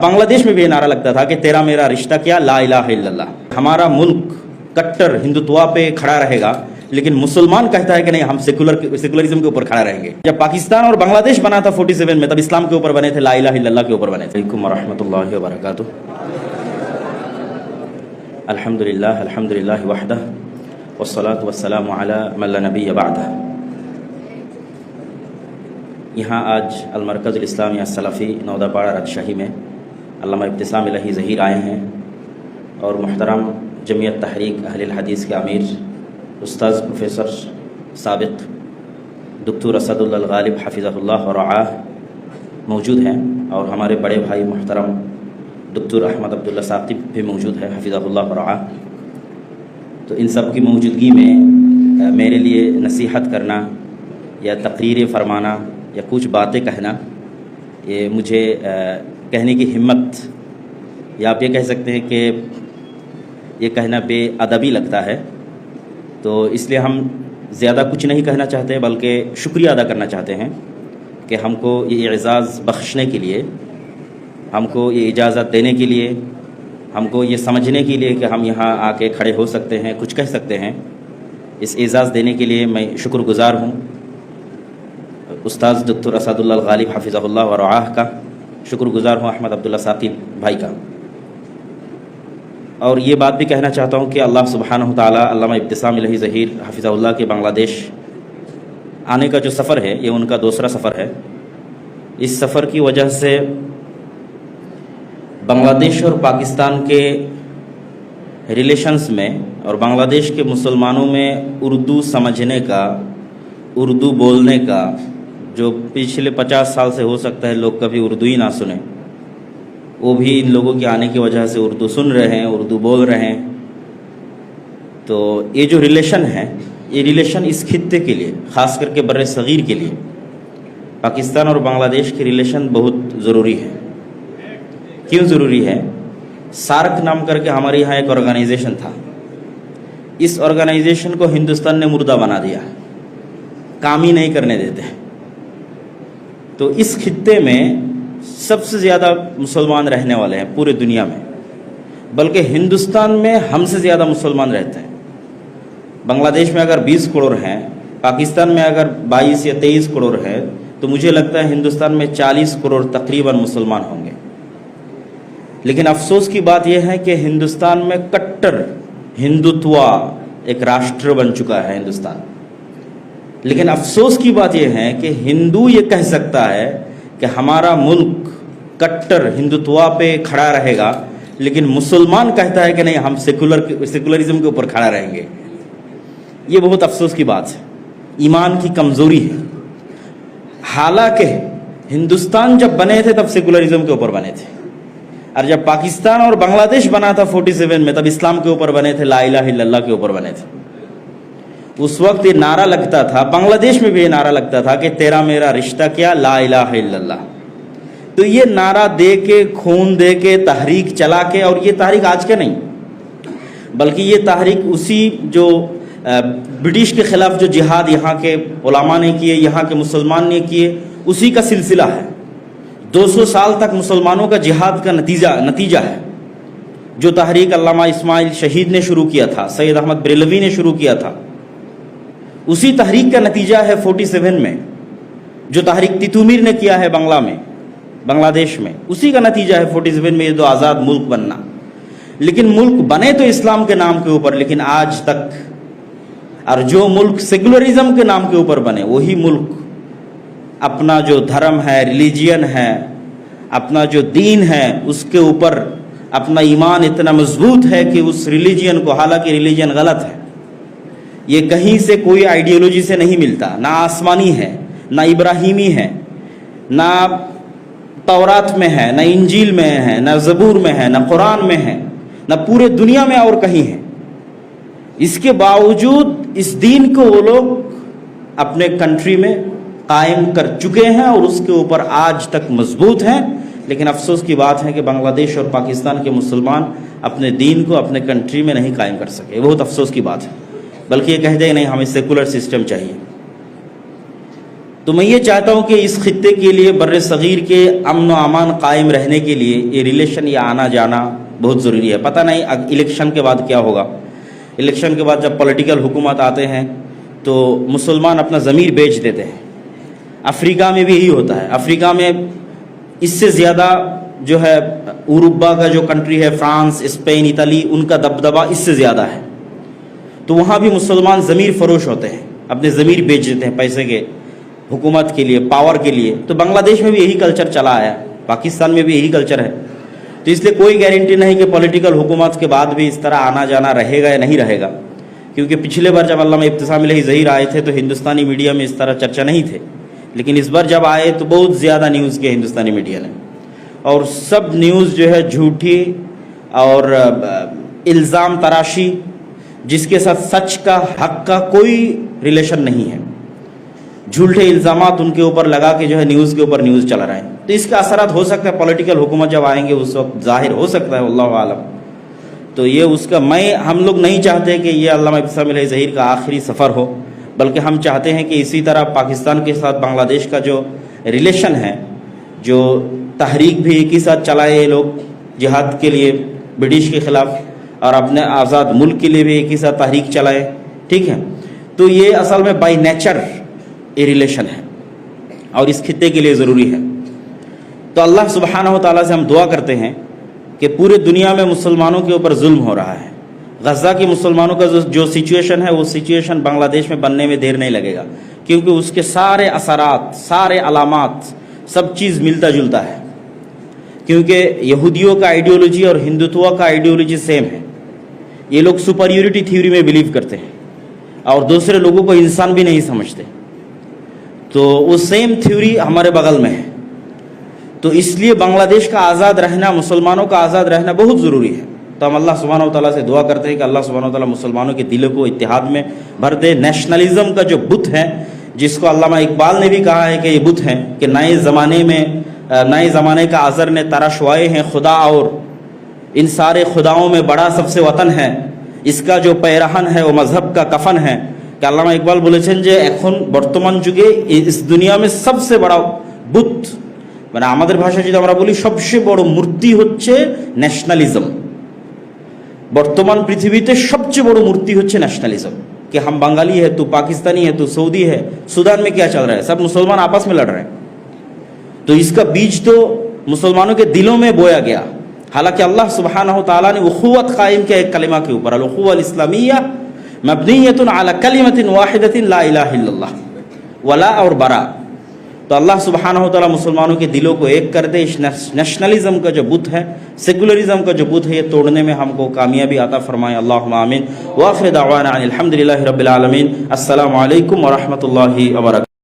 बांग्लादेश में भी ये नारा लगता था कि तेरा मेरा रिश्ता क्या, ला इलाहा इल्लल्लाह। हमारा मुल्क कट्टर हिंदुत्व पे खड़ा रहेगा, लेकिन मुसलमान कहता है कि नहीं, हम सेकुलरिज्म के ऊपर खड़ा रहेंगे। जब पाकिस्तान और बांग्लादेश बना था 47 में, तब इस्लाम के ऊपर बने थे, ला इलाहा इल्लल्लाह के ऊपर बने थे। अलैकुम वरहमतुल्लाहि वबरकातुहू। अल्हम्दुलिल्लाह अल्हम्दुलिल्लाह वहदह वस्सलातु वस्सलामु अला मन ला नबिय्य बअदह। यहाँ आज अल-मरकज़ुल इस्लामी अस्सलाफ़ी नौदापाड़ा राजशाही में अल्लामा इब्तिसाम इलाही ज़हीर आए हैं और मुहतरम जमियत तहरीक अहले हदीस के अमीर उस्ताद प्रोफेसर साबिक़ डॉक्टर असदुल्लाह गालिब हफ़िज़हुल्लाह व रआह मौजूद हैं, और हमारे बड़े भाई मुहतरम डॉक्टर अहमद अब्दुल्ला साक़िब भी मौजूद है हफ़िज़हुल्लाह व रआह। तो इन सब की मौजूदगी में मेरे लिए नसीहत करना या तकरीर फरमाना या कुछ बातें कहना, ये मुझे कहने की हिम्मत, या आप ये कह सकते हैं कि ये कहना बेअदबी लगता है। तो इसलिए हम ज़्यादा कुछ नहीं कहना चाहते, बल्कि शुक्रिया अदा करना चाहते हैं कि हमको ये एजाज़ बख्शने के लिए, हमको ये इजाज़त देने के लिए, हमको ये समझने के लिए कि हम यहाँ आके खड़े हो सकते हैं, कुछ कह सकते हैं। इस एजाज़ देने के लिए मैं शुक्रगुज़ार हूँ उस्ताद डॉक्टर असदुल्लाह गालिब हफ़िज़हुल्लाह व रआह का, शुक्रगुज़ार हूँ अहमद अब्दुल्ला साक़िब भाई का। और ये बात भी कहना चाहता हूँ कि अल्लाह सुब्हानहु तआला अल्लामा इब्तिसाम इलाही ज़हीर हफ़िज़हुल्लाह के बांग्लादेश आने का जो सफ़र है, ये उनका दूसरा सफ़र है। इस सफ़र की वजह से बांग्लादेश और पाकिस्तान के रिलेशंस में और बांग्लादेश के मुसलमानों में उर्दू समझने का, उर्दू बोलने का, जो पिछले 50 साल से हो सकता है लोग कभी उर्दू ही ना सुने, वो भी इन लोगों के आने की वजह से उर्दू सुन रहे हैं, उर्दू बोल रहे हैं। तो ये जो रिलेशन है, ये रिलेशन इस खित्ते के लिए, ख़ास करके बर्रे सग़ीर के लिए, पाकिस्तान और बांग्लादेश की रिलेशन बहुत ज़रूरी है। क्यों ज़रूरी है? सार्क नाम करके हमारे यहाँ एक ऑर्गेनाइजेशन था। इस ऑर्गेनाइजेशन को हिंदुस्तान ने मुर्दा बना दिया, काम ही नहीं करने देते। तो इस खित्ते में सबसे ज़्यादा मुसलमान रहने वाले हैं पूरे दुनिया में, बल्कि हिंदुस्तान में हमसे ज़्यादा मुसलमान रहते हैं। बांग्लादेश में अगर 20 करोड़ हैं, पाकिस्तान में अगर 22 या 23 करोड़ है, तो मुझे लगता है हिंदुस्तान में 40 करोड़ तकरीबन मुसलमान होंगे। लेकिन अफसोस की बात यह है कि हिंदुस्तान में कट्टर हिंदुत्व एक राष्ट्र बन चुका है हिंदुस्तान। लेकिन अफसोस की बात यह है कि हिंदू ये कह सकता है कि हमारा मुल्क कट्टर हिंदुत्व पे खड़ा रहेगा, लेकिन मुसलमान कहता है कि नहीं, हम सेकुलरिज्म के ऊपर खड़ा रहेंगे। ये बहुत अफसोस की बात है, ईमान की कमज़ोरी है। हालांकि हिंदुस्तान जब बने थे तब सेकुलरिज्म के ऊपर बने थे, और जब पाकिस्तान और बांग्लादेश बना था 47 में, तब इस्लाम के ऊपर बने थे, ला इलाहा इल्लल्लाह के ऊपर बने थे। उस वक्त ये नारा लगता था, बांग्लादेश में भी ये नारा लगता था कि तेरा मेरा रिश्ता क्या, ला इलाहा इल्लल्लाह। तो ये नारा दे के, खून दे के, तहरीक चला के, और ये तहरीक आज के नहीं, बल्कि ये तहरीक उसी जो ब्रिटिश के ख़िलाफ़ जो जिहाद यहाँ के उलमा ने किए, यहाँ के मुसलमान ने किए, उसी का सिलसिला है। 200 साल तक मुसलमानों का जिहाद का नतीजा है। जो तहरीक अल्लामा इस्माइल शहीद ने शुरू किया था, सैयद अहमद बरेलवी ने शुरू किया था, उसी तहरीक का नतीजा है 47 में जो तहरीक तितुमीर ने किया है बांग्लादेश में, उसी का नतीजा है 47 में ये दो आज़ाद मुल्क बनना। लेकिन मुल्क बने तो इस्लाम के नाम के ऊपर, लेकिन आज तक, और जो मुल्क सेकुलरिज्म के नाम के ऊपर बने, वही मुल्क अपना जो धर्म है, रिलीजियन है, अपना जो दीन है, उसके ऊपर अपना ईमान इतना मजबूत है कि उस रिलीजियन को, हालांकि रिलीजियन गलत है, ये कहीं से कोई आइडियोलॉजी से नहीं मिलता, ना आसमानी है, ना इब्राहिमी है, ना तौरात में है, ना इंजील में है, ना ज़बूर में है, ना कुरान में है, ना पूरे दुनिया में और कहीं है। इसके बावजूद इस दीन को वो लोग अपने कंट्री में कायम कर चुके हैं और उसके ऊपर आज तक मजबूत हैं। लेकिन अफसोस की बात है कि बांग्लादेश और पाकिस्तान के मुसलमान अपने दीन को अपने कंट्री में नहीं कायम कर सके। बहुत अफसोस की बात है, बल्कि ये कहते हैं नहीं, हमें सेकुलर सिस्टम चाहिए। تو میں یہ چاہتا ہوں کہ اس خطے کے لیے بر صغیر کے امن و امان قائم رہنے کے لیے یہ ریلیشن یا آنا جانا بہت ضروری ہے. پتہ نہیں الیکشن کے بعد کیا ہوگا. الیکشن کے بعد جب پولیٹیکل حکومت آتے ہیں تو مسلمان اپنا ضمیر بیچ دیتے ہیں. افریقہ میں بھی یہی ہوتا ہے. افریقہ میں اس سے زیادہ جو ہے اوروبا کا جو کنٹری ہے فرانس، اسپین، اٹلی، ان کا دبدبہ اس سے زیادہ ہے. تو وہاں بھی مسلمان ضمیر فروش ہوتے ہیں، اپنے ضمیر بیچ دیتے ہیں پیسے کے، حکومت کے لیے، پاور کے لیے. تو بنگلہ دیش میں بھی یہی کلچر چلا آیا، پاکستان میں بھی یہی کلچر ہے. تو اس لیے کوئی گارنٹی نہیں کہ پولیٹیکل حکومت کے بعد بھی اس طرح آنا جانا رہے گا یا نہیں رہے گا. کیونکہ پچھلے بار جب علامہ ابتسام الہی ظہیر آئے تھے تو ہندوستانی میڈیا میں اس طرح چرچا نہیں تھے، لیکن اس بار جب آئے تو بہت زیادہ نیوز کیا ہندوستانی میڈیا نے، اور سب نیوز جو ہے جھوٹی اور الزام تراشی، جس کے ساتھ سچ کا، حق کا کوئی ریلیشن نہیں ہے. جھوٹے الزامات ان کے اوپر لگا کے جو ہے نیوز کے اوپر نیوز چلا رہے ہیں. تو اس کا اثرات ہو سکتا ہے پولیٹیکل حکومت جب آئیں گے اس وقت ظاہر ہو سکتا ہے، واللہ عالم. تو یہ اس کا ہم لوگ نہیں چاہتے کہ یہ علامہ ابتسام الہی ظہیر کا آخری سفر ہو، بلکہ ہم چاہتے ہیں کہ اسی طرح پاکستان کے ساتھ بنگلہ دیش کا جو ریلیشن ہے، جو تحریک بھی ایک ہی ساتھ چلائے یہ لوگ جہاد کے لیے برٹش کے خلاف، اور اپنے آزاد ملک کے لیے بھی ایک ہی ساتھ تحریک چلائے. ٹھیک ہے. تو یہ اصل میں بائی نیچر یہ ریلیشن ہے اور اس خطے کے لیے ضروری ہے. تو اللہ سبحانہ و تعالیٰ سے ہم دعا کرتے ہیں کہ پورے دنیا میں مسلمانوں کے اوپر ظلم ہو رہا ہے. غزہ کی مسلمانوں کا جو سچویشن ہے وہ سچویشن بنگلہ دیش میں بننے میں دیر نہیں لگے گا، کیونکہ اس کے سارے اثرات، سارے علامات، سب چیز ملتا جلتا ہے. کیونکہ یہودیوں کا آئیڈیولوجی اور ہندوتوا کا آئیڈیولوجی سیم ہے. یہ لوگ سپریورٹی تھیوری میں بلیو کرتے ہیں اور دوسرے لوگوں کو انسان بھی نہیں سمجھتے. تو وہ سیم تھیوری ہمارے بغل میں ہے. تو اس لیے بنگلہ دیش کا آزاد رہنا، مسلمانوں کا آزاد رہنا بہت ضروری ہے. تو ہم اللہ سبحانہ و تعالیٰ سے دعا کرتے ہیں کہ اللہ سبحانہ و تعالیٰ مسلمانوں کے دلوں کو اتحاد میں بھر دے. نیشنلزم کا جو بت ہے، جس کو علامہ اقبال نے بھی کہا ہے کہ یہ بت ہے کہ نئے زمانے کا آزر نے تراشوائے ہیں خدا، اور ان سارے خداؤں میں بڑا سب سے وطن ہے، اس کا جو پیرہن ہے وہ مذہب کا کفن ہے. کہ علامہ اقبال বলেছেন যে এখন বর্তমান যুগে इस दुनिया में सबसे बड़ा বুত, মানে আমাদের ভাষায় যদি আমরা বলি সবচেয়ে বড় মূর্তি হচ্ছে ন্যাশনালিজম. বর্তমান পৃথিবীতে সবচেয়ে বড় মূর্তি হচ্ছে ন্যাশনালিজম. कि हम बंगाली है, तू पाकिस्तानी है, तू सऊदी है. सूडान में क्या चल रहा है? सब मुसलमान आपस में लड़ रहे हैं. तो इसका बीज तो मुसलमानों के दिलों में बोया गया. हालांकि अल्लाह सुब्हानहू तआला ने उखुवत कायम किया एक कलिमा के ऊपर, अल-उखुवा अल-इस्लामिया मबनियतुन अला कलिमतिन वाहिदतिन ला इलाहा इल्लल्लाह वला और बरा. तो अल्लाह सुब्हानहू तआला मुसलमानों के दिलों को एक कर दे. इस नेशनलिज्म का जो बुत है, सेकुलरिज्म का जो बुत है, ये तोड़ने में हमको कामयाबी अता फरमाए. अल्लाहुम्मा आमीन. व आखिर दावाना अनिल हम्दुलिल्लाहि रब्बिल आलमीन. अस्सलामु अलैकुम व रहमतुल्लाहि व बरकातुहू.